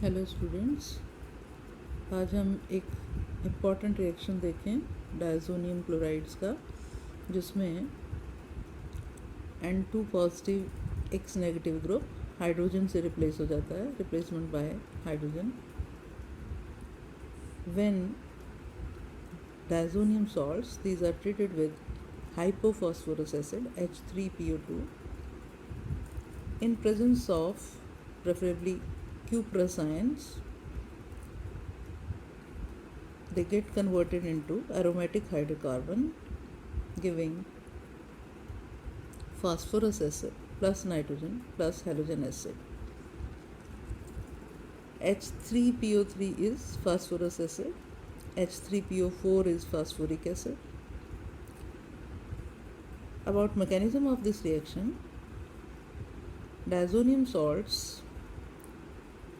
Hello students, आज हम एक इम्पॉर्टेंट रिएक्शन देखें डायज़ोनियम क्लोराइड्स का, जिसमें N2 positive X negative group hydrogen से रिप्लेस हो जाता है, replacement bye hydrogen. When diazonium salts, these are treated with hypophosphorus acid H3PO2 in presence of preferably cuprous ions. They get converted into aromatic hydrocarbon, giving phosphorus acid plus nitrogen plus halogen acid. H3PO3 is phosphorus acid, H3PO4 is phosphoric acid. About mechanism of this reaction, diazonium salts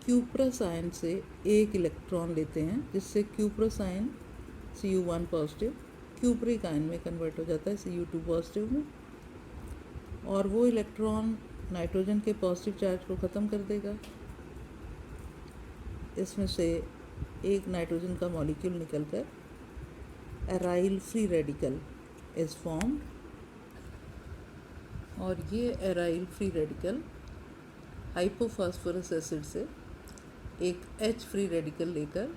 cuprous ion से एक electron लेते हैं, जिससे cuprous ion Cu1 positive cupric ion में convert हो जाता है Cu2 positive में, और वो इलेक्ट्रॉन नाइट्रोजन के पॉजिटिव चार्ज को ख़त्म कर देगा। इसमें से एक नाइट्रोजन का मॉलिक्यूल निकलकर aryl free radical is formed, और ये aryl free radical hypophosphorous acid से एक H फ्री रेडिकल लेकर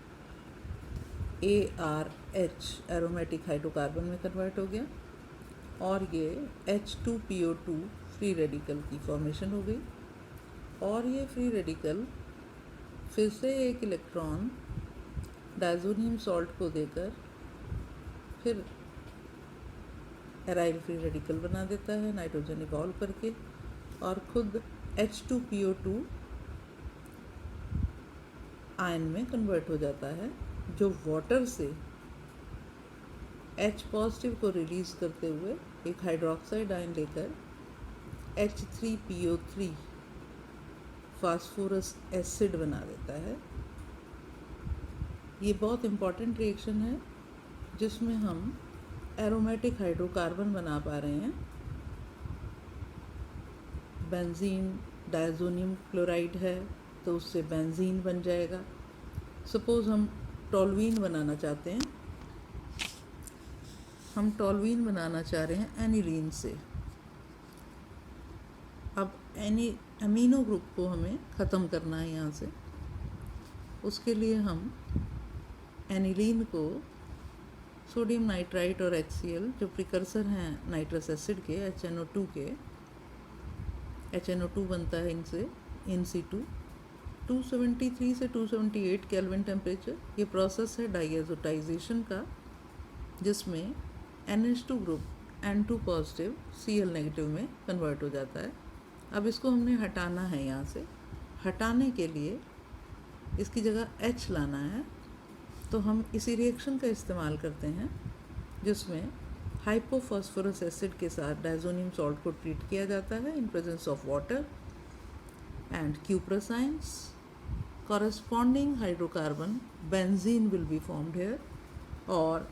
ARH एरोमेटिक हाइड्रोकार्बन में कन्वर्ट हो गया, और ये H2PO2 फ्री रेडिकल की फॉर्मेशन हो गई। और ये फ्री रेडिकल फिर से एक इलेक्ट्रॉन डायज़ोनियम सॉल्ट को देकर फिर एराइल फ्री रेडिकल बना देता है नाइट्रोजन इवॉल्व करके, और खुद H2PO2 आयन में कन्वर्ट हो जाता है, जो वाटर से H पॉजिटिव को रिलीज़ करते हुए एक हाइड्रोक्साइड आयन लेकर H3PO3 फास्फोरस एसिड बना देता है। ये बहुत इम्पॉर्टेंट रिएक्शन है, जिसमें हम एरोमेटिक हाइड्रोकार्बन बना पा रहे हैं। बेंजीन डायज़ोनियम क्लोराइड है तो उससे बेंजीन बन जाएगा। सपोज़ हम टॉलुईन बनाना चाहते हैं, हम टॉलुईन बनाना चाह रहे हैं एनिलीन से। अब अमीनो ग्रुप को हमें ख़त्म करना है यहाँ से। उसके लिए हम एनिलीन को सोडियम नाइट्राइट और HCl, जो प्रिकर्सर हैं नाइट्रस एसिड के HNO2 के, HNO2 बनता है इनसे इन situ 273 से 278 केल्विन टेम्परेचर। ये प्रोसेस है डाइएज़ोटाइजेशन का, जिसमें NH2 group N2 positive Cl negative में कन्वर्ट हो जाता है। अब इसको हमने हटाना है यहाँ से। हटाने के लिए इसकी जगह H लाना है, तो हम इसी रिएक्शन का इस्तेमाल करते हैं, जिसमें हाइपोफॉस्फोरस एसिड के साथ डायज़ोनियम सॉल्ट को ट्रीट किया जाता है in presence of water and cuprous ions. Corresponding hydrocarbon benzene will be formed here, और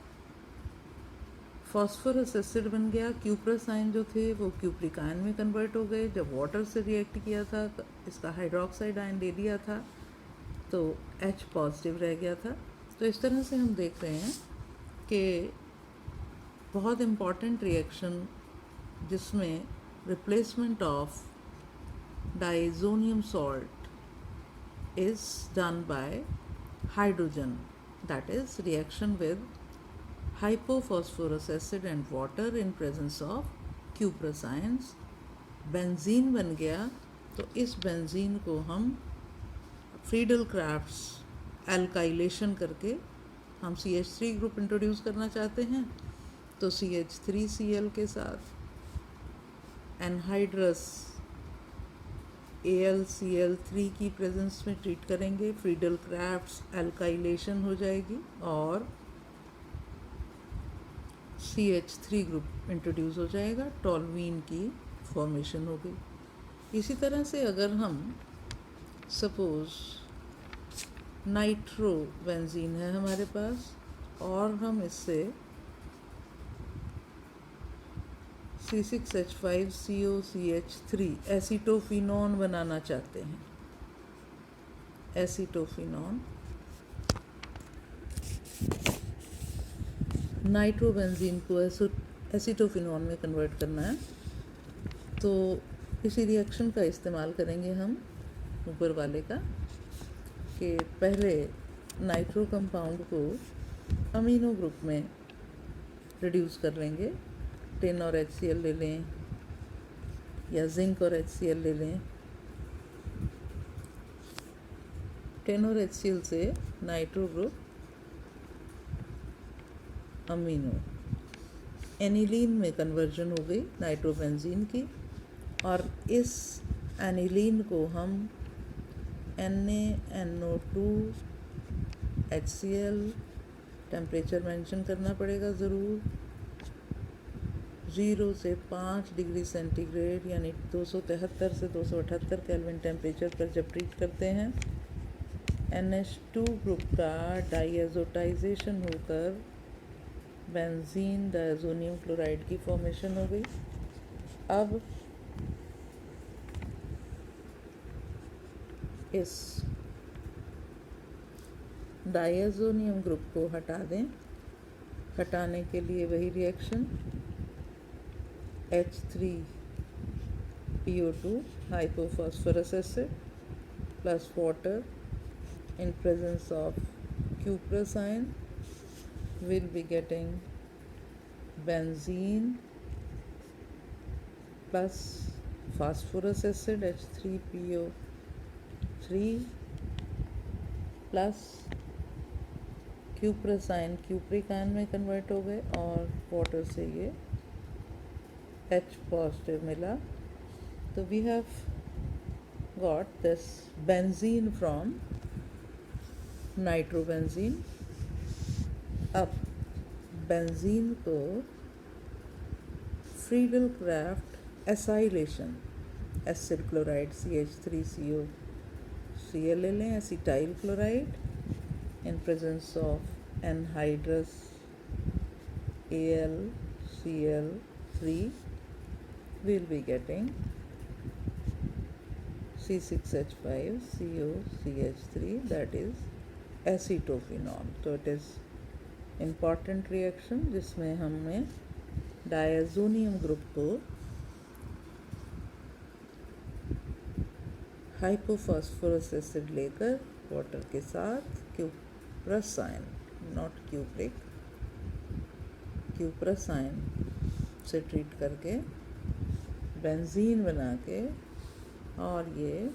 फॉस्फोरस एसिड बन गया। क्यूप्रस आयन जो थे वो क्यूप्रिक आयन में कन्वर्ट हो गए। जब वाटर से रिएक्ट किया था, इसका हाइड्रोक्साइड आयन ले लिया था, तो H पॉजिटिव रह गया था। तो इस तरह से हम देख रहे हैं कि बहुत इम्पॉर्टेंट रिएक्शन, जिसमें replacement of diazonium salt is done by hydrogen, that is reaction with hypophosphorus acid and water in presence of cuprous ions। Benzene बन गया, तो इस बेंजीन को हम फ्रीडल क्राफ्ट्स एल्काइलेशन करके हम CH3 ग्रुप इंट्रोड्यूस करना चाहते हैं, तो CH3Cl के साथ एनहाइड्रस AlCl3 की प्रेजेंस में ट्रीट करेंगे। फ्रीडल क्राफ्ट्स एल्काइलेशन हो जाएगी और CH3 ग्रुप इंट्रोड्यूस हो जाएगा, टॉलुईन की फॉर्मेशन हो गई। इसी तरह से अगर हम सपोज़ नाइट्रो बेंजीन है हमारे पास, और हम इससे C6H5COCH3 एसीटोफिनोन बनाना चाहते हैं, एसीटोफिनॉन, नाइट्रोबेंजीन को एसीटोफिनॉन में कन्वर्ट करना है। तो इसी रिएक्शन का इस्तेमाल करेंगे हम ऊपर वाले का, कि पहले नाइट्रो कंपाउंड को अमीनो ग्रुप में रिड्यूस कर लेंगे। टिन और HCl ले लें या जिंक और HCl ले लें। टिन और HCl से नाइट्रो ग्रुप अमीनो एनिलीन में कन्वर्जन हो गई नाइट्रोबेंजीन की, और इस एनिलीन को हम NaNO2HCl, टेम्परेचर मेंशन करना पड़ेगा ज़रूर, 0 से 5 डिग्री सेंटीग्रेड यानी 273 से 278 केल्विन टेम्परेचर पर जब ट्रीट करते हैं, NH2 ग्रुप का डाईएज़ोटाइजेशन होकर बेंजीन डायज़ोनियम क्लोराइड की फॉर्मेशन हो गई। अब इस डायज़ोनियम ग्रुप को हटा दें। हटाने के लिए वही reaction H3PO2 hypophosphorous acid plus water in presence of cuprous ion will be getting benzene plus phosphorus acid H3PO3 plus cuprous ion cupric ion में कन्वर्ट हो गए और वाटर से ये H पॉजिटिव मिला। तो we have got this benzene from nitrobenzene. अब benzene को Friedel Crafts acylation acid chloride CH3COCl ले लें, acetyl chloride in presence of anhydrous AlCl3 will be getting C6H5COCH3 that is एसीटोफिनॉल। तो इट इज़ इम्पॉर्टेंट रिएक्शन जिसमें हमने diazonium group को hypophosphorous acid लेकर water के साथ cuprous ion, not cupric, cuprous ion से ट्रीट करके बेंजीन बना के और ये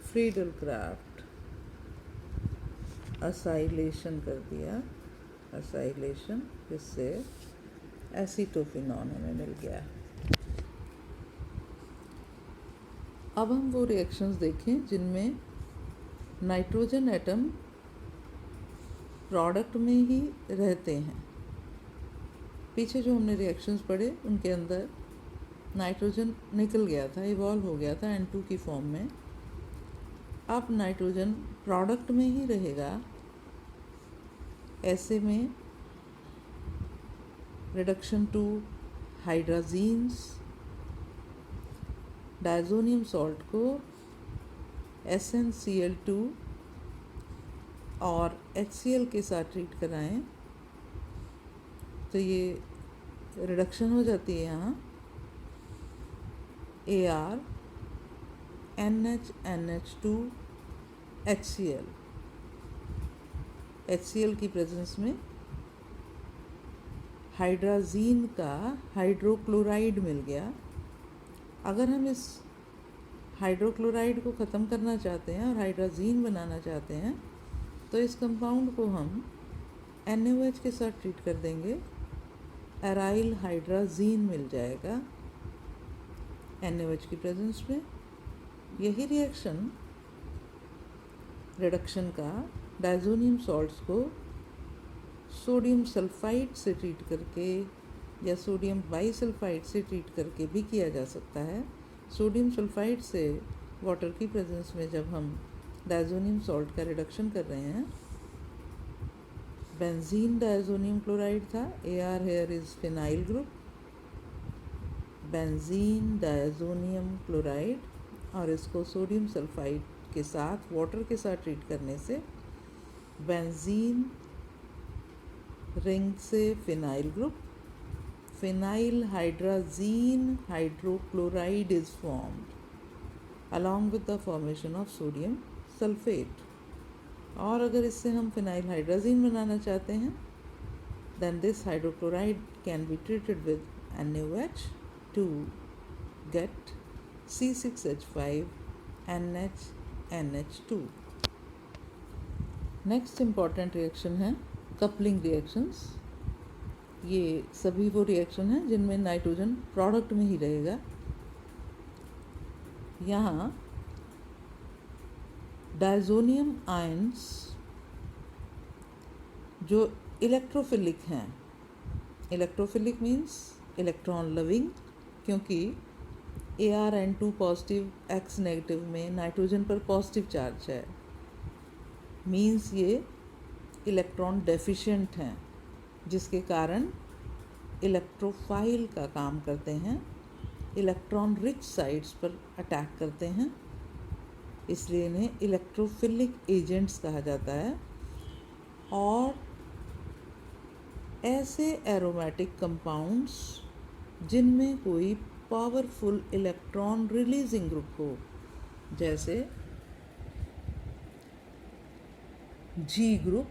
फ्रीडल क्राफ्ट असाइलेशन कर दिया, असाइलेशन, जिससे एसीटोफिनॉन हमें मिल गया। अब हम वो रिएक्शंस देखें जिनमें नाइट्रोजन एटम प्रोडक्ट में ही रहते हैं। पीछे जो हमने रिएक्शंस पढ़े उनके अंदर नाइट्रोजन निकल गया था, इवॉल्व हो गया था N2 की फॉर्म में। अब नाइट्रोजन प्रोडक्ट में ही रहेगा। ऐसे में रिडक्शन टू हाइड्राजीन्स, डायज़ोनियम सॉल्ट को SnCl2 और HCl के साथ ट्रीट कराएं तो ये रिडक्शन हो जाती है यहाँ Ar NH2 HCl, HCl की प्रेजेंस में हाइड्राजीन का हाइड्रोक्लोराइड मिल गया। अगर हम इस हाइड्रोक्लोराइड को ख़त्म करना चाहते हैं और हाइड्राजीन बनाना चाहते हैं तो इस कंपाउंड को हम NaOH के साथ ट्रीट कर देंगे, एराइल हाइड्राजीन मिल जाएगा NaOH की प्रेजेंस में। यही रिएक्शन रिडक्शन का डायज़ोनियम सॉल्ट्स को सोडियम सल्फाइड से ट्रीट करके या सोडियम बाईसल्फाइड से ट्रीट करके भी किया जा सकता है। सोडियम सल्फाइड से वाटर की प्रेजेंस में जब हम डायज़ोनियम सॉल्ट का रिडक्शन कर रहे हैं, बेंजीन डायज़ोनियम क्लोराइड था, Ar here is phenyl group, benzene diazonium chloride, और इसको सोडियम सल्फाइड के साथ वाटर के साथ ट्रीट करने से बेंजीन रिंग से phenyl group, phenyl hydrazine hydrochloride is formed along with the formation of sodium sulphate. और अगर इससे हम फिनाइल हाइड्राजीन बनाना चाहते हैं then this hydrochloride can be treated with NaOH to get C6H5 NH2। Next important reaction है coupling reactions. ये सभी वो रिएक्शन हैं जिनमें नाइट्रोजन प्रोडक्ट में ही रहेगा। यहाँ डायजोनियम आयंस जो इलेक्ट्रोफिलिक हैं, इलेक्ट्रोफिलिक मीन्स इलेक्ट्रॉन लविंग, क्योंकि Ar2 पॉजिटिव X नेगेटिव में नाइट्रोजन पर पॉजिटिव चार्ज है, मीन्स ये इलेक्ट्रॉन डेफिशिएंट हैं, जिसके कारण इलेक्ट्रोफाइल का काम करते हैं, इलेक्ट्रॉन रिच साइट्स पर अटैक करते हैं, इसलिए इन्हें इलेक्ट्रोफिलिक एजेंट्स कहा जाता है। और ऐसे एरोमेटिक कंपाउंड्स जिनमें कोई पावरफुल इलेक्ट्रॉन रिलीजिंग ग्रुप हो, जैसे जी ग्रुप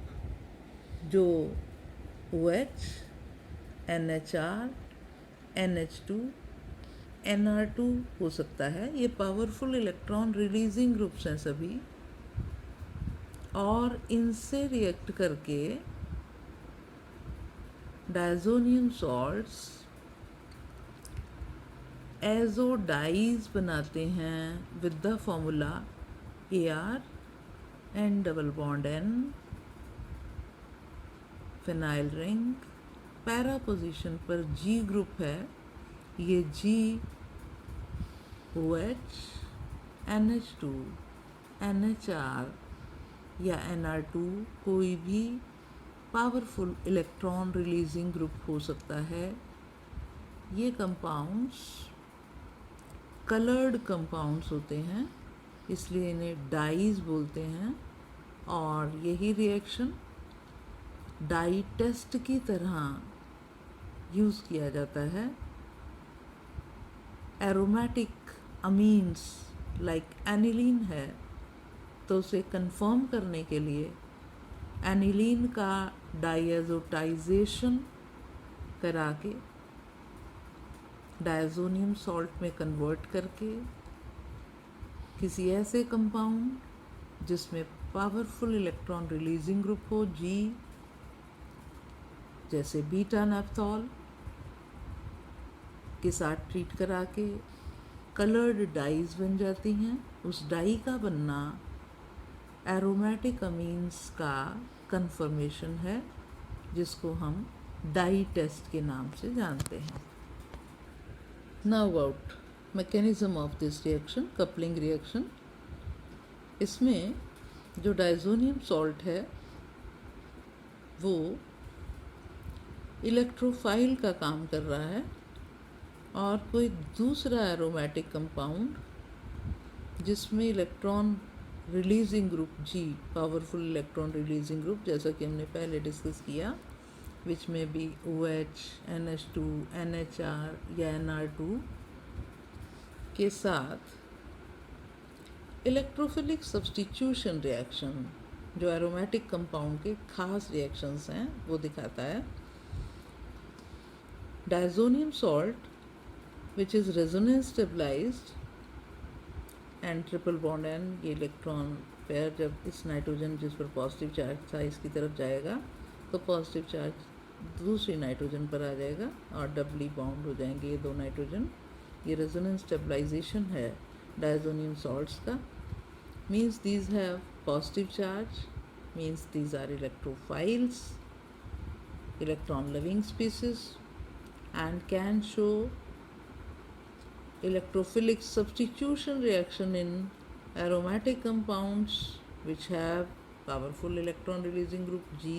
जो OH, NHR, NH2, NR2 हो सकता है। ये पावरफुल इलेक्ट्रॉन रिलीजिंग ग्रुप्स हैं सभी, और इनसे रिएक्ट करके डायजोनियम सॉल्ट्स एजोडाइज बनाते हैं with the formula Ar N double bond N, phenyl ring, para position पर G ग्रुप है, ये G OH NH2 NHR या NR2 कोई भी पावरफुल इलेक्ट्रॉन रिलीजिंग ग्रुप हो सकता है। ये कंपाउंड्स कलर्ड कंपाउंड्स होते हैं, इसलिए इन्हें डाइज बोलते हैं। और यही रिएक्शन डाई टेस्ट की तरह यूज़ किया जाता है। एरोमेटिक अमीन्स लाइक एनिलीन है, तो उसे कंफर्म करने के लिए एनिलीन का डायजोटाइजेशन करा के डायजोनियम सॉल्ट में कन्वर्ट करके किसी ऐसे कंपाउंड जिसमें पावरफुल इलेक्ट्रॉन रिलीजिंग ग्रुप हो G, जैसे बीटा नैप्थॉल के साथ ट्रीट करा के कलर्ड डाइज बन जाती हैं। उस डाई का बनना एरोमेटिक अमीन्स का कंफर्मेशन है, जिसको हम डाई टेस्ट के नाम से जानते हैं। Now about mechanism of this reaction, coupling reaction. इसमें जो डायजोनियम सॉल्ट है वो इलेक्ट्रोफाइल का काम कर रहा है, और कोई दूसरा एरोमेटिक कंपाउंड जिसमें electron releasing group G, powerful electron releasing group, जैसा कि हमने पहले डिस्कस किया, विच में भी OH, NH2, NHR या NR2 के साथ इलेक्ट्रोफिलिक सब्स्टिट्यूशन रिएक्शन, जो एरोमेटिक कंपाउंड के खास रिएक्शंस हैं, वो दिखाता है। Diazonium salt which is resonance stabilized and triple bond N, ये इलेक्ट्रॉन पेयर जब इस नाइट्रोजन जिस पर पॉजिटिव चार्ज था इसकी तरफ जाएगा तो पॉजिटिव चार्ज दूसरी नाइट्रोजन पर आ जाएगा और डबली बाउंड हो जाएंगे ये दो नाइट्रोजन। ये रेजोनेंस स्टेबलाइजेशन है डायजोनियम सॉल्ट्स का। Means these have positive charge, means these are electrophiles, electron loving species, and can show electrophilic substitution reaction in aromatic compounds which have powerful electron releasing group G.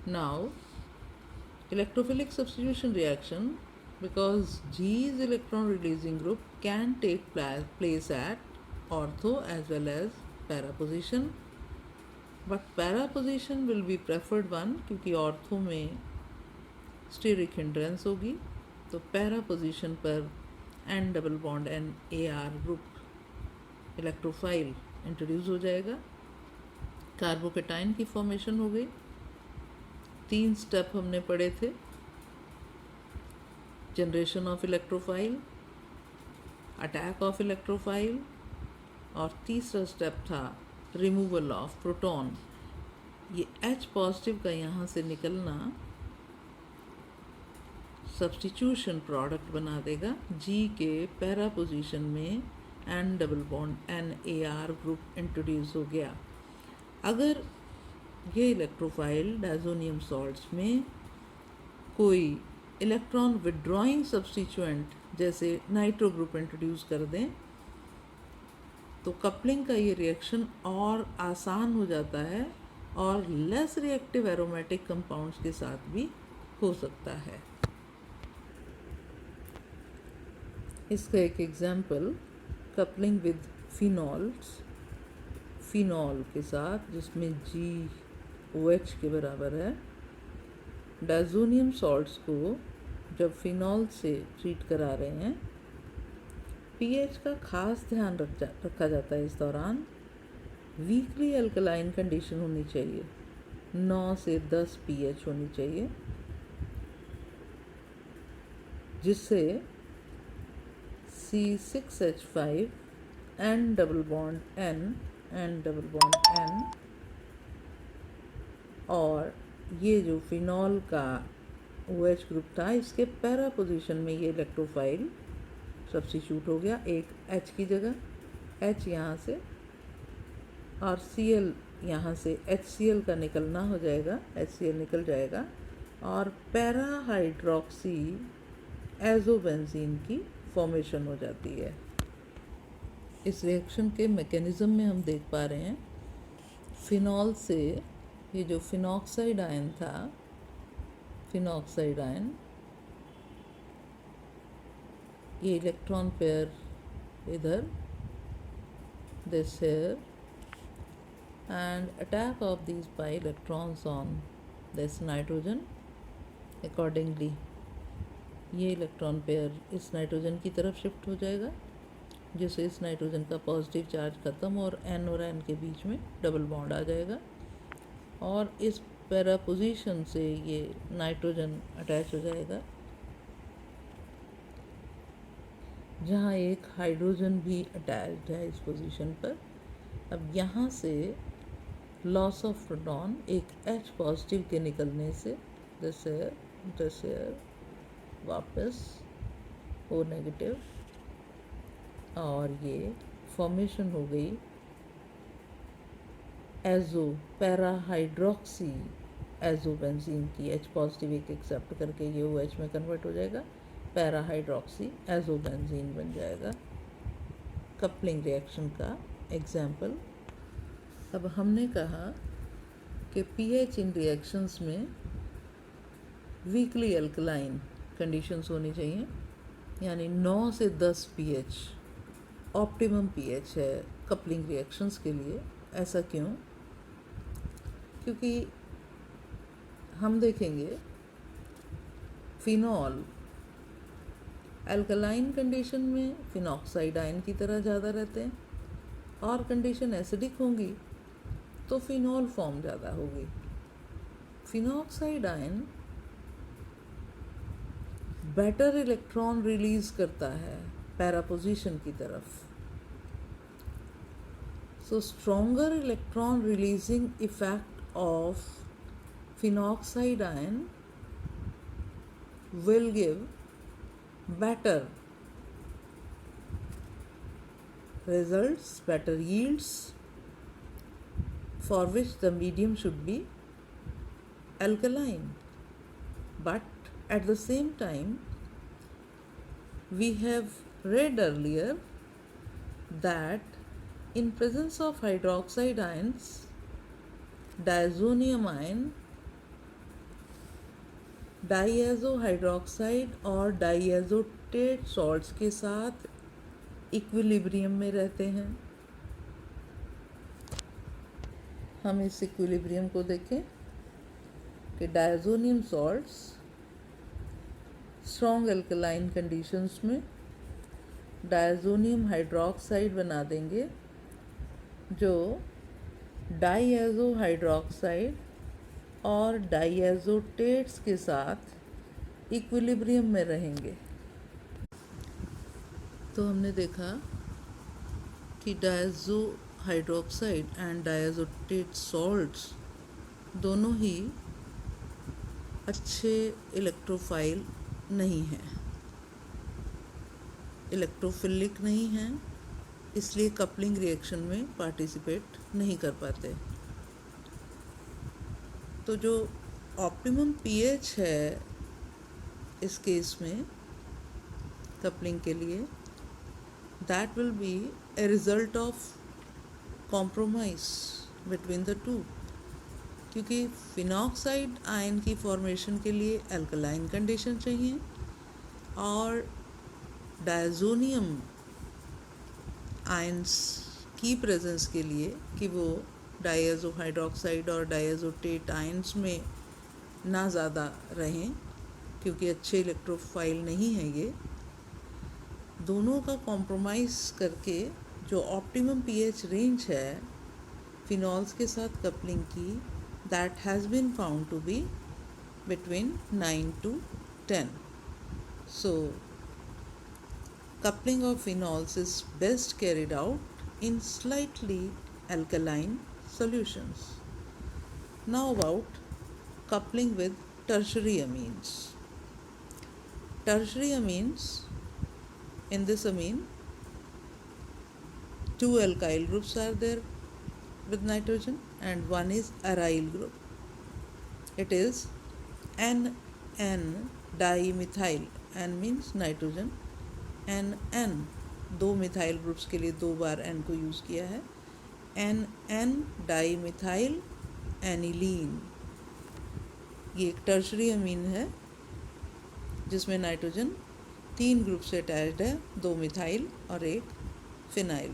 Now electrophilic substitution reaction, because G's electron releasing group can take place at ortho as well as para position, but para position will be preferred one क्योंकि ortho में steric hindrance होगी, तो para position पर N double bond NAR group electrophile introduce हो जाएगा, carbocation की formation हो गई। 3 स्टेप हमने पढ़े थे, generation of electrophile, attack of electrophile, और तीसरा स्टेप था रिमूवल ऑफ प्रोटॉन। ये H पॉजिटिव का यहाँ से निकलना सब्स्टिट्यूशन प्रोडक्ट बना देगा। G के पैरा पोजीशन में N double bond NAR group introduce हो गया। अगर ये इलेक्ट्रोफाइल डायज़ोनियम सॉल्ट्स में कोई इलेक्ट्रॉन विड्रॉइंग सब्स्टिट्यूएंट जैसे नाइट्रो ग्रुप इंट्रोड्यूस कर दें तो कपलिंग का ये रिएक्शन और आसान हो जाता है और लेस रिएक्टिव एरोमेटिक कंपाउंड्स के साथ भी हो सकता है। इसका एक example coupling with phenols, phenol के साथ जिसमें GOH के बराबर है। डायज़ोनियम सॉल्ट्स को जब फिनॉल से ट्रीट करा रहे हैं, pH का खास ध्यान रखा जाता है। इस दौरान वीकली अल्कलाइन कंडीशन होनी चाहिए, 9 से 10 pH होनी चाहिए, जिससे C6H5 N double bond N और ये जो फिनॉल का OH ग्रुप था, इसके पैरा पोजीशन में ये इलेक्ट्रोफाइल सब्स्टिट्यूट हो गया, एक H की जगह H यहाँ से और Cl यहाँ से HCl का निकलना हो जाएगा, HCl निकल जाएगा और पैरा हाइड्रोक्सी एजोबेंजीन की फॉर्मेशन हो जाती है। इस रिएक्शन के मैकेनिज़्म में हम देख पा रहे हैं, फिनॉल से ये जो फिनॉक्साइड आयन था, फिनॉक्साइड आयन, ये इलेक्ट्रॉन पेयर इधर, this here, and attack of these pi electrons on this nitrogen, accordingly ये इलेक्ट्रॉन पेयर इस नाइट्रोजन की तरफ शिफ्ट हो जाएगा, जिससे इस नाइट्रोजन का पॉजिटिव चार्ज ख़त्म और N और N के बीच में डबल बॉन्ड आ जाएगा और इस पैरा पोजीशन से ये नाइट्रोजन अटैच हो जाएगा, जहाँ एक हाइड्रोजन भी अटैच्ड है इस पोजीशन पर। अब यहाँ से लॉस ऑफ प्रोटॉन एक H पॉजिटिव के निकलने से दिस एयर वापस O नेगेटिव और ये फॉर्मेशन हो गई एजो पैरा हाइड्रोक्सी एजोबेंजीन की। H पॉजिटिव एक एक्सेप्ट करके ये OH में कन्वर्ट हो जाएगा, पैरा हाइड्रोक्सी एजोबेंजीन बन जाएगा। कपलिंग रिएक्शन का एग्जाम्पल। अब हमने कहा कि pH इन रिएक्शंस में वीकली अल्कलाइन कंडीशंस होनी चाहिए, यानी 9 से 10 pH ऑप्टिमम pH है कपलिंग रिएक्शंस के लिए। ऐसा क्यों? क्योंकि हम देखेंगे फिनॉल अल्कलाइन कंडीशन में फिनॉक्साइड आयन की तरह ज़्यादा रहते हैं और कंडीशन एसिडिक होंगी तो फिनॉल फॉर्म ज़्यादा होगी। Phenoxide ion better electron release करता है पैरा पोजीशन की तरफ, so stronger electron releasing effect of phenoxide ion will give better results, better yields, for which the medium should be alkaline. But at the same time, we have read earlier that in presence of hydroxide ions, diazonium ion diazo hydroxide और diazotate salts के साथ equilibrium में रहते हैं। हम इस equilibrium को देखें कि diazonium salts strong alkaline conditions में डायज़ोनियम हाइड्रोक्साइड बना देंगे जो डाईएज़ो हाइड्रोक्साइड और डाईएज़ोटेट्स के साथ इक्विलिब्रियम में रहेंगे। तो हमने देखा कि डायज़ो हाइड्रोक्साइड एंड डायज़ोटेट सॉल्ट्स दोनों ही अच्छे इलेक्ट्रोफाइल नहीं हैं, इलेक्ट्रोफिलिक नहीं हैं, इसलिए कपलिंग रिएक्शन में पार्टिसिपेट नहीं कर पाते। तो जो ऑप्टिमम पीएच है इस केस में कपलिंग के लिए, that will be a result of compromise between the two, क्योंकि फिनॉक्साइड आयन की फॉर्मेशन के लिए अल्कलाइन कंडीशन चाहिए और डायज़ोनियम आयंस की प्रेजेंस के लिए कि वो डायज़ो हाइड्रोक्साइड और डायज़ोटेट आयंस में ना ज़्यादा रहें, क्योंकि अच्छे इलेक्ट्रोफाइल नहीं है ये, दोनों का कॉम्प्रोमाइज़ करके जो ऑप्टिमम पीएच रेंज है फिनॉल्स के साथ कपलिंग की, that has been found to be between 9 to 10. So coupling of phenols is best carried out in slightly alkaline solutions. Now about coupling with tertiary amines. Tertiary amines, in this amine, two alkyl groups are there with nitrogen and one is aryl group. It is NN dimethyl, N means nitrogen, NN, दो methyl groups के लिए दो बार N को use किया है, NN dimethyl aniline, ये एक tertiary अमीन है जिसमें नाइट्रोजन 3 ग्रुप से अटैच्ड है, 2 मिथाइल और 1 phenyl.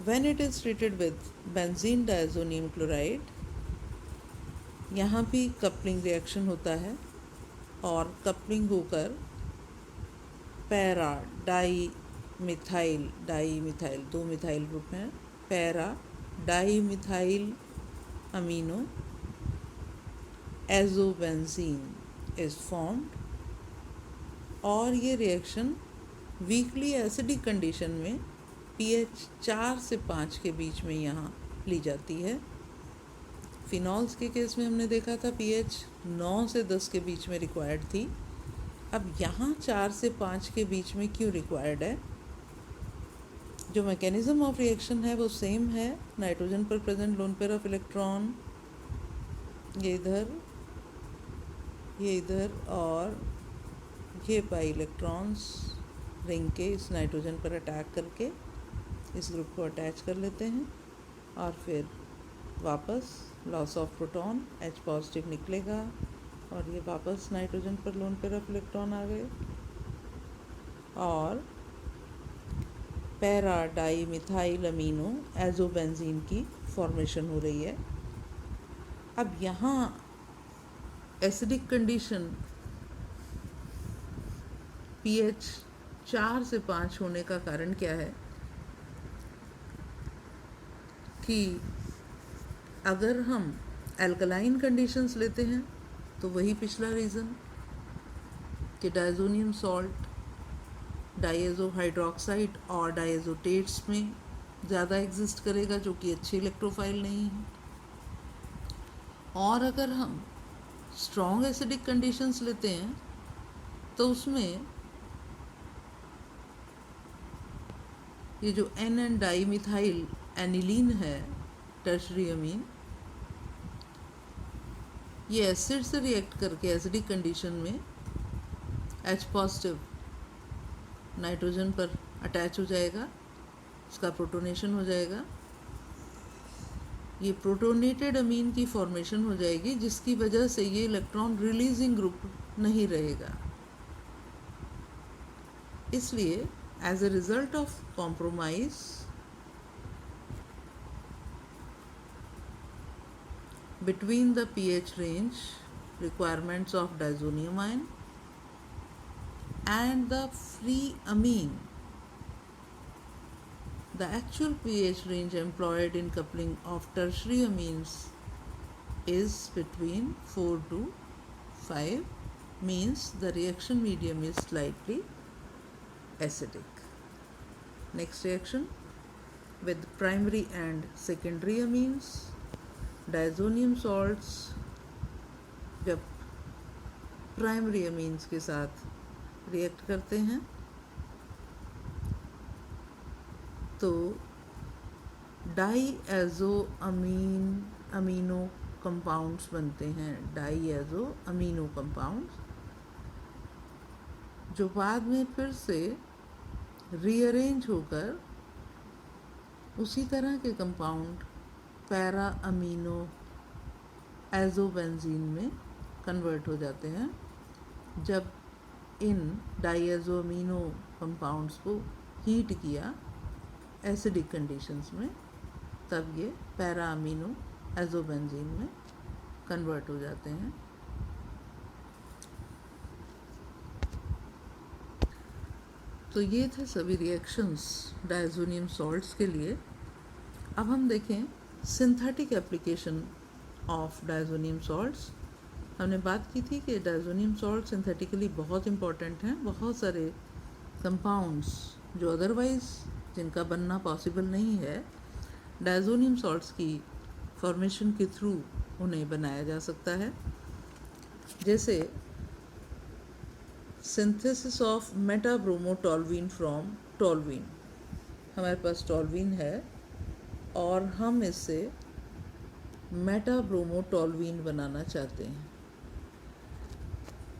When it is treated with benzene diazonium chloride, यहाँ भी कपलिंग रिएक्शन होता है और कपलिंग होकर पैरा डाईमिथाइल, दो मिथाइल ग्रुप हैं, para dimethyl amino azobenzene is formed और ये रिएक्शन वीकली एसिडिक कंडीशन में पीएच 4 से 5 के बीच में यहाँ ली जाती है। फिनॉल्स के केस में हमने देखा था पीएच 9 से 10 के बीच में रिक्वायर्ड थी, अब यहाँ 4 से 5 के बीच में क्यों रिक्वायर्ड है? जो मैकेनिज्म ऑफ रिएक्शन है वो सेम है, नाइट्रोजन पर present lone pair of electron ये इधर और ये पाई इलेक्ट्रॉन्स रिंग के इस नाइट्रोजन पर अटैक करके इस ग्रुप को अटैच कर लेते हैं और फिर वापस loss of proton, H positive निकलेगा और ये वापस नाइट्रोजन पर लोन पेयर ऑफ इलेक्ट्रॉन आ गए और पैरा डाईमिथाइल अमीनो एजोबेंजीन की फॉर्मेशन हो रही है। अब यहाँ एसिडिक कंडीशन पीएच 4 से 5 होने का कारण क्या है कि अगर हम अल्कलाइन कंडीशंस लेते हैं तो वही पिछला रीज़न कि डायज़ोनियम सॉल्ट डायज़ो हाइड्रोक्साइड और डायज़ोटेट्स में ज़्यादा एग्जिस्ट करेगा जो कि अच्छी इलेक्ट्रोफाइल नहीं है, और अगर हम स्ट्रॉन्ग एसिडिक कंडीशंस लेते हैं तो उसमें ये जो NN डाईमिथाइल एनिलीन है टर्शरी अमीन, ये एसिड से रिएक्ट करके एसिडिक कंडीशन में H पॉजिटिव नाइट्रोजन पर अटैच हो जाएगा, इसका प्रोटोनेशन हो जाएगा, ये प्रोटोनेटेड अमीन की फॉर्मेशन हो जाएगी जिसकी वजह से ये इलेक्ट्रॉन रिलीजिंग ग्रुप नहीं रहेगा। इसलिए as a result of compromise between the pH range requirements of diazonium ion and the free amine. The actual pH range employed in coupling of tertiary amines is between 4 to 5, means the reaction medium is slightly acidic. Next reaction with primary and secondary amines. Diazonium salts जब primary amines के साथ react करते हैं तो डाईएज़ो amino compounds बनते हैं, डाईएज़ो amino compounds, जो बाद में फिर से रीअरेंज होकर उसी तरह के कंपाउंड पैरा अमीनो एज़ोबेंजीन में कन्वर्ट हो जाते हैं। जब इन डाईएज़ो अमीनो कंपाउंड्स को हीट किया एसिडिक कंडीशंस में, तब ये पैरा अमीनो एज़ोबेंजीन में कन्वर्ट हो जाते हैं। तो ये थे सभी रिएक्शंस डायज़ोनियम सॉल्ट्स के लिए। अब हम देखें synthetic application of diazonium salts. हमने बात की थी कि डायज़ोनियम सॉल्ट सिंथेटिकली बहुत इम्पॉर्टेंट हैं। बहुत सारे कंपाउंड्स जो अदरवाइज़ जिनका बनना पॉसिबल नहीं है, डायज़ोनियम सॉल्ट्स की फॉर्मेशन के थ्रू उन्हें बनाया जा सकता है। जैसे सिंथेसिस ऑफ मेटाब्रोमोटोल्यूइन फ्रॉम टोल्यूइन। हमारे पास टोल्यूइन है और हम इससे मेटाब्रोमोटोल्यूइन बनाना चाहते हैं।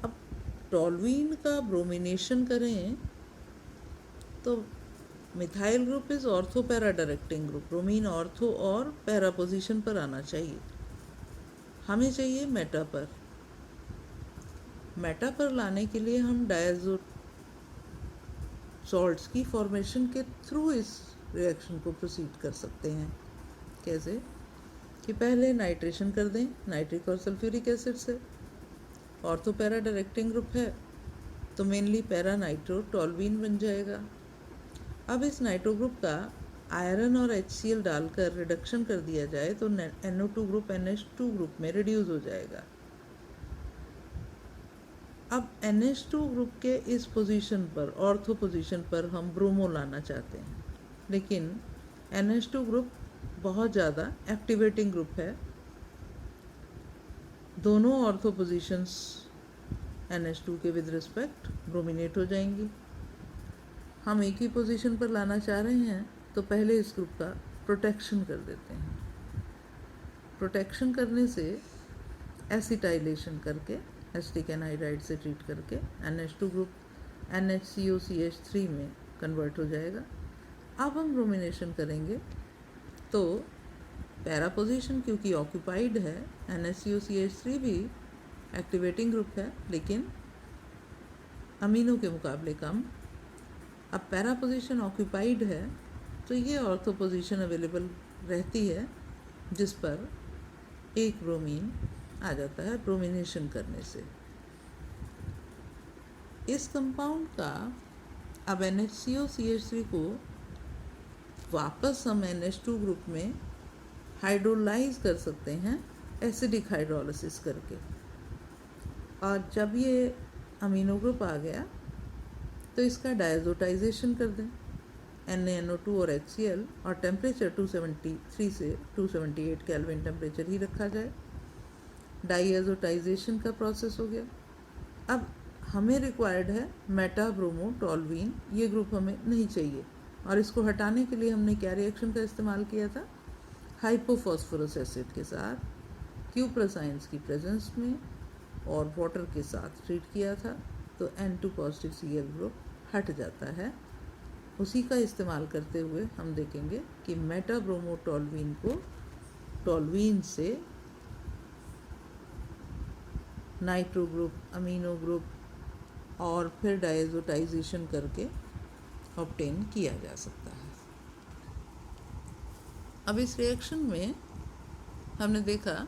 अब टोल्यूइन का ब्रोमिनेशन करें तो methyl group is ortho para directing group, bromine ortho और पैरा पोजीशन पर आना चाहिए। हमें चाहिए मेटा पर। मेटा पर लाने के लिए हम डायज़ो सॉल्ट्स की फॉर्मेशन के थ्रू इस रिएक्शन को प्रोसीड कर सकते हैं। कैसे कि पहले नाइट्रेशन कर दें नाइट्रिक और सल्फ्यूरिक एसिड से। ऑर्थो पैरा डायरेक्टिंग ग्रुप है तो मेनली पैरा नाइट्रो टोल्यूइन बन जाएगा। अब इस नाइट्रो ग्रुप का आयरन और HCl डालकर रिडक्शन कर दिया जाए तो NO2 ग्रुप NH2 ग्रुप में रिड्यूस हो जाएगा। अब NH2 ग्रुप के इस पोजीशन पर, ऑर्थो पोजीशन पर हम ब्रोमो लाना चाहते हैं, लेकिन NH2 ग्रुप बहुत ज़्यादा एक्टिवेटिंग ग्रुप है। दोनों ऑर्थो पोजीशंस NH2 के विद रिस्पेक्ट ब्रोमिनेट हो जाएंगी। हम एक ही पोजीशन पर लाना चाह रहे हैं तो पहले इस ग्रुप का प्रोटेक्शन कर देते हैं। प्रोटेक्शन करने से एसिटाइलेशन करके एसिटिक एनहाइड्राइड से ट्रीट करके NH2 ग्रुप NHCOCH3 में कन्वर्ट हो जाएगा। अब हम ब्रोमिनेशन करेंगे तो पैरा पोजीशन क्योंकि ऑक्यूपाइड है, NHCOCH3 भी एक्टिवेटिंग ग्रुप है लेकिन अमीनो के मुकाबले कम। अब पैरा पोजीशन ऑक्यूपाइड है तो ये ऑर्थो पोजीशन अवेलेबल रहती है जिस पर एक ब्रोमीन आ जाता है ब्रोमिनेशन करने से। इस कंपाउंड का अब NHCOCH3 को वापस हम NH2 ग्रुप में हाइड्रोलाइज कर सकते हैं एसिडिक हाइड्रोलिसिस करके। और जब ये अमीनो ग्रुप आ गया तो इसका डायजोटाइजेशन कर दें NaNO2 और HCl, और टेम्परेचर 273 से 278 केल्विन टेम्परेचर ही रखा जाए। डाईएजोटाइजेशन का प्रोसेस हो गया। अब हमें रिक्वायर्ड है मेटाब्रोमोटोल्यूइन। ये ग्रुप हमें नहीं चाहिए और इसको हटाने के लिए हमने क्या रिएक्शन का इस्तेमाल किया था? हाइपोफॉस्फोरस एसिड के साथ क्यूप्रासाइंस की प्रेजेंस में और वाटर के साथ ट्रीट किया था तो N2 पॉजिटिव Cl ग्रुप हट जाता है। उसी का इस्तेमाल करते हुए हम देखेंगे कि मेटाब्रोमोटोल्यूइन को टोल्यूइन से नाइट्रो ग्रुप, अमीनो ग्रुप और फिर डायजोटाइजेशन करके ऑब्टेन किया जा सकता है। अब इस रिएक्शन में हमने देखा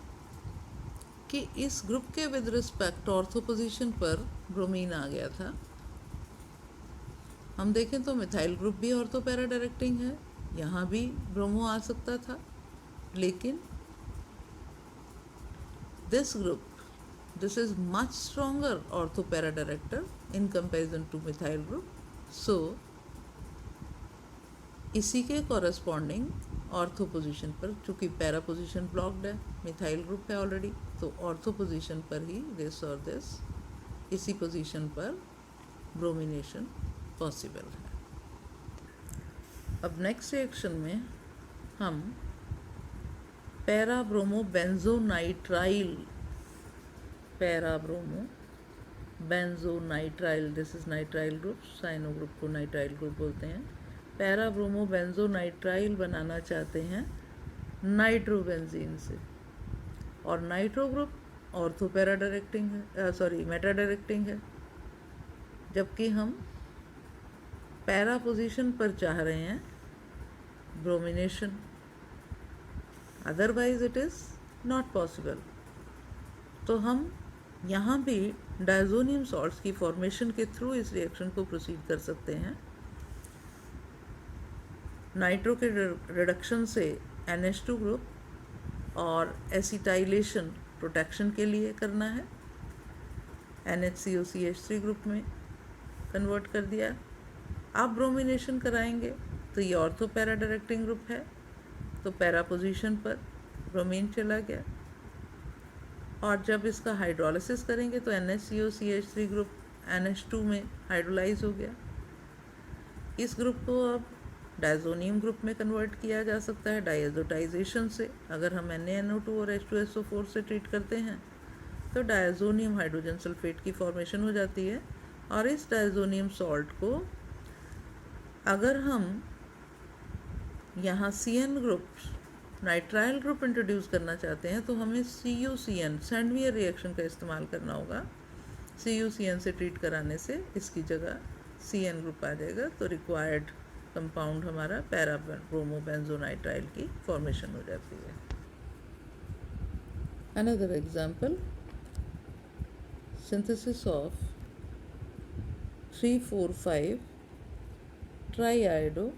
कि इस ग्रुप के विद रिस्पेक्ट ऑर्थो पोजीशन पर ब्रोमीन आ गया था। हम देखें तो मिथाइल ग्रुप भी ऑर्थो पैरा डायरेक्टिंग है, यहाँ भी ब्रोमो आ सकता था, लेकिन this group, this is much stronger ortho para director in comparison to methyl group. So इसी के कॉरस्पॉन्डिंग ऑर्थो पोजीशन पर, चूँकि पैरा पोजीशन ब्लॉक्ड है, मिथाइल ग्रुप है ऑलरेडी, तो ऑर्थो पोजीशन पर ही दिस और दिस, इसी पोजीशन पर ब्रोमिनेशन पॉसिबल है। अब नेक्स्ट रिएक्शन में हम para bromo benzonitrile, para bromo benzonitrile, this is nitrile group, cyano group को नाइट्राइल ग्रुप बोलते हैं। पैरा ब्रोमो बेंजोनाइट्राइल बनाना चाहते हैं नाइट्रोबेंजीन से, और nitro group ortho para directing है, सॉरी मेटा डायरेक्टिंग है, जबकि हम पैरा पोजीशन पर चाह रहे हैं bromination, otherwise it is not possible. तो हम यहाँ भी डायजोनियम सॉल्ट्स की फॉर्मेशन के थ्रू इस रिएक्शन को प्रोसीड कर सकते हैं। नाइट्रो के रिडक्शन से NH2 ग्रुप और एसिटाइलेशन प्रोटेक्शन के लिए करना है, NHCOCH3 ग्रुप में कन्वर्ट कर दिया। अब ब्रोमिनेशन कराएंगे तो ये ऑर्थो पैरा डायरेक्टिंग ग्रुप है, तो पैरा पोजीशन पर ब्रोमीन चला गया, और जब इसका हाइड्रोलिसिस करेंगे तो NHCOCH3 ग्रुप NH2 में हाइड्रोलाइज हो गया। इस ग्रुप को अब डायजोनियम ग्रुप में कन्वर्ट किया जा सकता है डायजोटाइजेशन से। अगर हम NaNO2 और H2SO4 से ट्रीट करते हैं तो डायजोनियम हाइड्रोजन सल्फेट की फॉर्मेशन हो जाती है, और इस डायजोनियम सॉल्ट को अगर हम यहाँ CN group, nitrile group introduce करना चाहते हैं तो हमें CuCN, सैंडवियर रिएक्शन का इस्तेमाल करना होगा। CuCN से ट्रीट कराने से इसकी जगह CN ग्रुप आ जाएगा, तो रिक्वायर्ड कंपाउंड हमारा पैरा ब्रोमो बेंजोनाइट्राइल की फॉर्मेशन हो जाती है। Another example, synthesis of 3,4,5 triiodo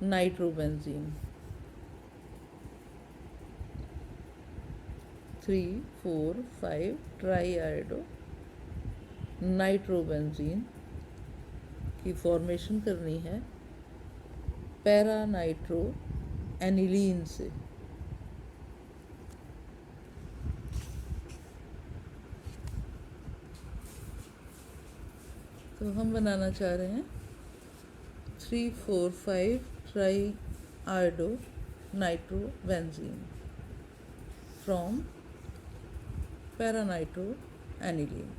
nitrobenzene, 3,4,5 triiodo nitrobenzene की फॉर्मेशन करनी है पैरा नाइट्रो एनिलीन से। तो हम बनाना चाह रहे हैं 3,4,5 triiodo nitrobenzene from para nitro aniline.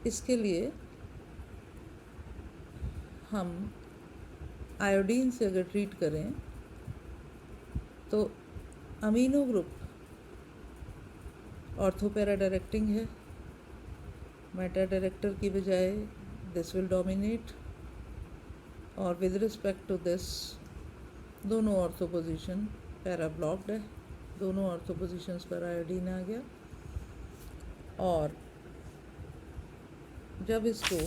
इसके लिए हम आयोडीन से अगर ट्रीट करें तो amino group ortho para directing है, मेटा डायरेक्टर की बजाय दिस विल डोमिनेट, और विद रिस्पेक्ट टू दिस दोनों ऑर्थो पोजीशन पैरा ब्लॉक्ड है, दोनों ऑर्थो पोजीशंस पर आयोडीन आ गया। और जब इसको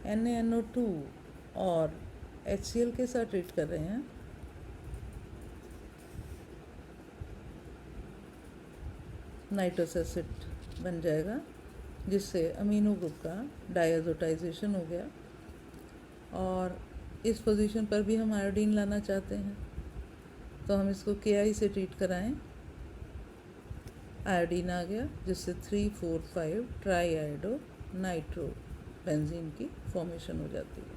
NaNO2 और HCl के साथ ट्रीट कर रहे हैं नाइट्रस एसिड बन जाएगा, जिससे अमीनो ग्रुप का डायजोटाइजेशन हो गया, और इस पोजीशन पर भी हम आयोडीन लाना चाहते हैं, तो हम इसको Ki से ट्रीट कराएं, आयोडीन आ गया, जिससे 3,4,5 ट्राइआयोडो नाइट्रो बेंजीन की फॉर्मेशन हो जाती है।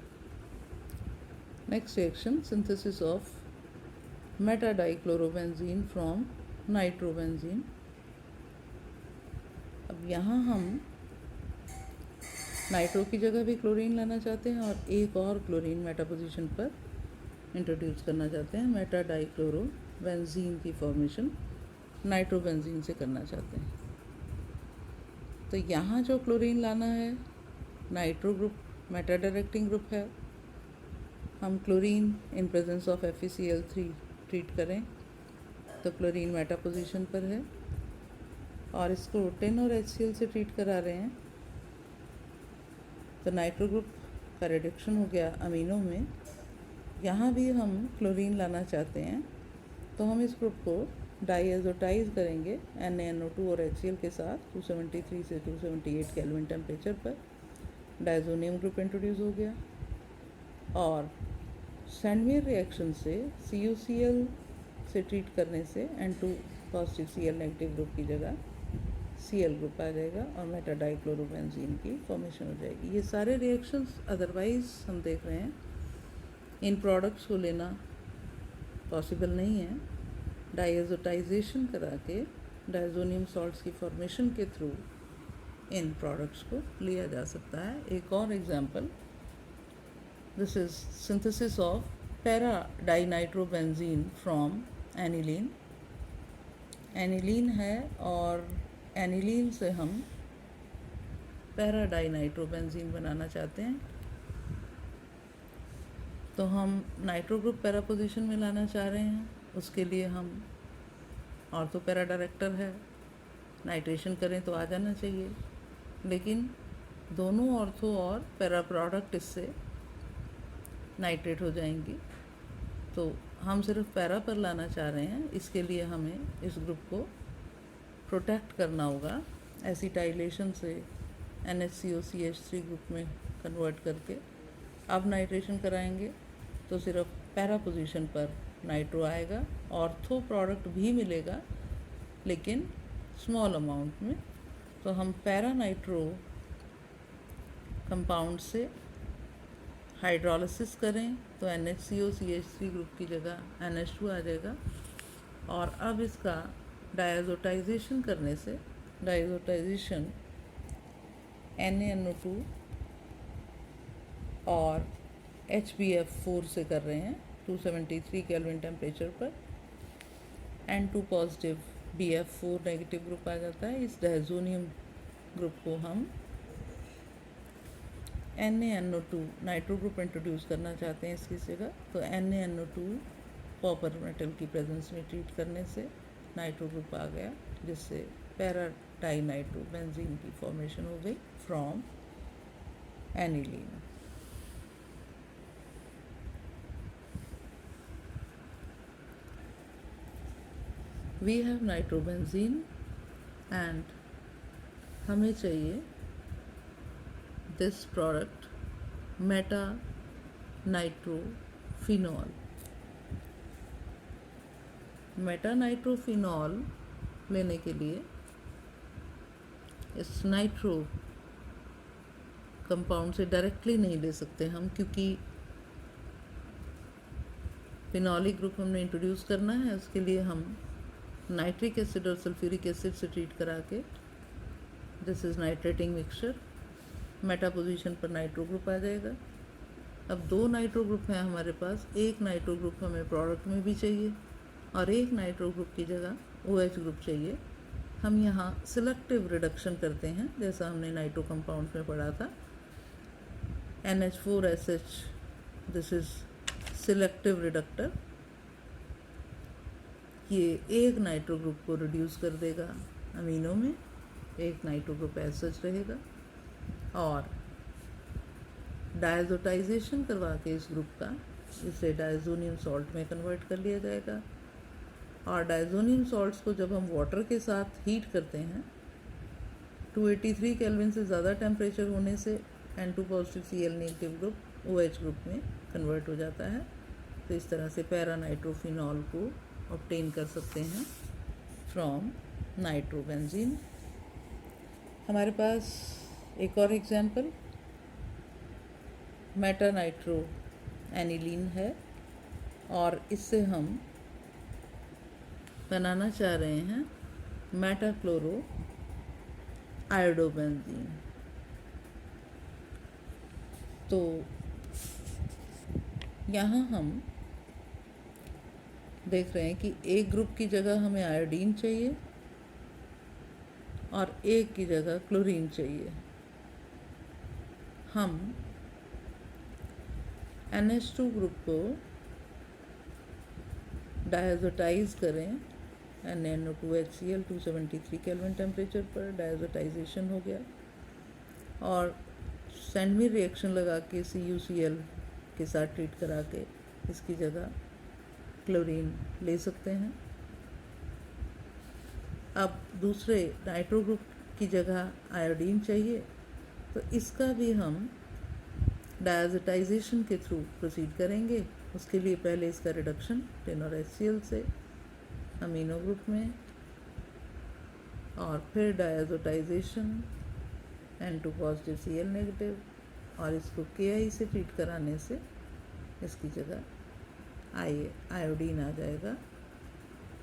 Next reaction, synthesis of Meta dichlorobenzene from nitrobenzene. अब यहाँ हम नाइट्रो की जगह भी क्लोरीन लाना चाहते हैं, और एक और क्लोरीन मेटा पोजीशन पर इंट्रोड्यूस करना चाहते हैं, मेटा डाइक्लोरोबेंजीन की फॉर्मेशन नाइट्रोबेंजीन से करना चाहते हैं। तो यहाँ जो क्लोरीन लाना है nitro group Meta directing group है, हम chlorine in presence of FeCl3 treat करें तो क्लोरीन मेटा पोजीशन पर है और इसको 10 और HCl से ट्रीट करा रहे हैं, तो नाइट्रो ग्रुप का रिडक्शन हो गया अमीनो में। यहाँ भी हम क्लोरीन लाना चाहते हैं, तो हम इस ग्रुप को डाईएज़ोटाइज करेंगे NaNO2 और HCl के साथ 273 से 278 केल्विन टेम्परेचर पर। डायजोनियम ग्रुप इंट्रोड्यूस हो गया और सैंडमेयर रिएक्शन से CuCl से ट्रीट करने से N2 positive Cl negative group की जगह Cl ग्रुप आ जाएगा और मेटा डाइक्लोरोबेंजीन की फॉर्मेशन हो जाएगी। ये सारे रिएक्शंस अदरवाइज हम देख रहे हैं, इन प्रोडक्ट्स को लेना पॉसिबल नहीं है। डाईएज़ोटाइजेशन करा के डायजोनियम सॉल्ट्स की फॉर्मेशन के थ्रू इन प्रोडक्ट्स को लिया जा सकता है। एक और example, this is synthesis of para dinitrobenzene from aniline. Aniline है और एनिलीन से हम पैरा डाइनाइट्रोबेंजीन बनाना चाहते हैं, तो हम नाइट्रो ग्रुप पैरा पोजीशन में लाना चाह रहे हैं। उसके लिए हम ऑर्थो पैरा डायरेक्टर है, नाइट्रेशन करें तो आ जाना चाहिए, लेकिन दोनों ऑर्थो और पैरा प्रोडक्ट इससे नाइट्रेट हो जाएंगी, तो हम सिर्फ पैरा पर लाना चाह रहे हैं। इसके लिए हमें इस ग्रुप को प्रोटेक्ट करना होगा एसिटाइलेशन से NHCOCH3 ग्रुप में कन्वर्ट करके। अब नाइट्रेशन कराएंगे तो सिर्फ पैरा पोजीशन पर नाइट्रो आएगा, ऑर्थो प्रोडक्ट भी मिलेगा लेकिन स्मॉल अमाउंट में। तो हम पैरा नाइट्रो कंपाउंड से हाइड्रोलिसिस करें तो NHCOCH3 ग्रुप की जगह NH2 आ जाएगा। और अब इसका डायज़ोटाइजेशन करने से, डायज़ोटाइजेशन NaNO2 और HbF4 से कर रहे हैं 273 केल्विन टेम्परेचर पर। N2 positive BF4 negative group आ जाता है। इस डायजोनियम ग्रुप को हम NaNO2 नाइट्रो ग्रुप इंट्रोड्यूस करना चाहते हैं इसकी जगह, तो NaNO2 कॉपर मेटल की प्रेजेंस में ट्रीट करने से नाइट्रो ग्रुप आ गया, जिससे पैरा डाइनाइट्रोबेंजीन की फॉर्मेशन हो गई from aniline. We have nitrobenzene and हमें चाहिए this product meta nitrophenol. Meta nitrophenol लेने के लिए इस नाइट्रो कंपाउंड से डायरेक्टली नहीं ले सकते हम, क्योंकि फिनॉलिक ग्रुप हमने इंट्रोड्यूस करना है। उसके लिए हम नाइट्रिक एसिड और सल्फ्यूरिक एसिड से ट्रीट करा के, this is nitrating mixture, Meta position पर नाइट्रो ग्रुप आ जाएगा। अब दो नाइट्रो ग्रुप हैं हमारे पास, एक नाइट्रो ग्रुप हमें प्रोडक्ट में भी चाहिए और एक नाइट्रो ग्रुप की जगह OH ग्रुप चाहिए। हम यहाँ सिलेक्टिव रिडक्शन करते हैं, जैसा हमने नाइट्रो कंपाउंड में पढ़ा था। NH4SH, दिस इज सिलेक्टिव रिडक्टर, ये एक नाइट्रो ग्रुप को रिड्यूस कर देगा अमीनो में, एक नाइट्रो ग्रुप एज सच रहेगा। और डायज़ोटाइजेशन करवा के इस ग्रुप का, इसे डायजोनियम सॉल्ट में कन्वर्ट कर लिया जाएगा। और डायजोनियम सॉल्ट्स को जब हम वाटर के साथ हीट करते हैं 283 केल्विन से ज़्यादा टेम्परेचर होने से N2 positive Cl negative group OH group में कन्वर्ट हो जाता है। तो इस तरह से पैरा नाइट्रोफिनॉल को ऑब्टेन कर सकते हैं फ्रॉम नाइट्रोबेंजीन। हमारे पास एक और एग्जांपल मेटा नाइट्रो एनिलीन है और इससे हम बनाना चाह रहे हैं मेटा क्लोरो आयोडोबेंजीन। तो यहाँ हम देख रहे हैं कि एक ग्रुप की जगह हमें आयोडीन चाहिए और एक की जगह क्लोरीन चाहिए। हम NH2 ग्रुप को डायज़ोटाइज करें NaNO2HCl 273 केल्विन टेम्परेचर पर डायजोटाइजेशन हो गया, और सैंडविच रिएक्शन लगा के CuCl के साथ ट्रीट करा के इसकी जगह क्लोरीन ले सकते हैं। अब दूसरे नाइट्रो ग्रुप की जगह आयोडीन चाहिए, तो इसका भी हम डायजोटाइजेशन के थ्रू प्रोसीड करेंगे। उसके लिए पहले इसका रिडक्शन टिन और HCl से अमीनो ग्रुप में, और फिर डायजोटाइजेशन N2 पॉजिटिव Cl नेगेटिव, और इसको Ki से ट्रीट कराने से इसकी जगह आयोडीन आ जाएगा।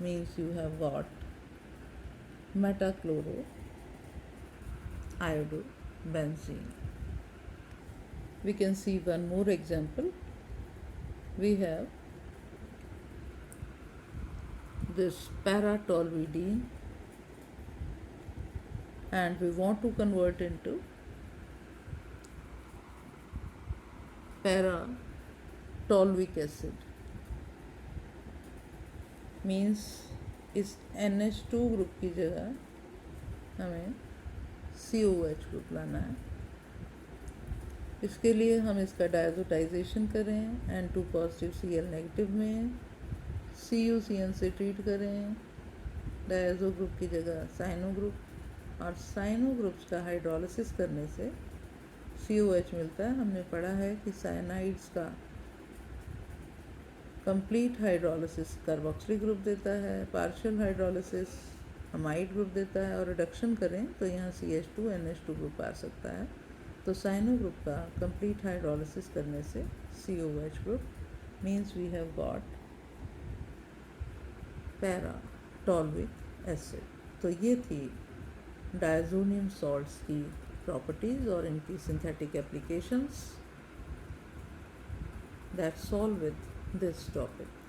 Means you have got metachloro iodobenzene. We can see one more example. We have this para-toluidine, and we want to convert into para-toluic acid. Means इस NH2 group की जगह हमें COH ग्रुप लाना है। इसके लिए हम इसका डायजोटाइजेशन करें, N2 पॉजिटिव Cl नेगेटिव में CuCN से ट्रीट करें, डायजो ग्रुप की जगह साइनो ग्रुप, और साइनो ग्रुप्स का हाइड्रोलिसिस करने से COH मिलता है। हमने पढ़ा है कि साइनाइड्स का कंप्लीट हाइड्रोलिसिस कार्बोक्सिलिक ग्रुप देता है, पार्शियल हाइड्रोलिसिस अमाइड ग्रुप देता है, और रिडक्शन करें तो यहाँ CH2 NH2 ग्रुप आ सकता है। तो साइनो ग्रुप का कंप्लीट हाइड्रोलिसिस करने से COH group, means we have got para toluic acid. तो ये थी डायज़ोनियम सॉल्ट्स की प्रॉपर्टीज़ और इनकी synthetic applications. That's all with this topic.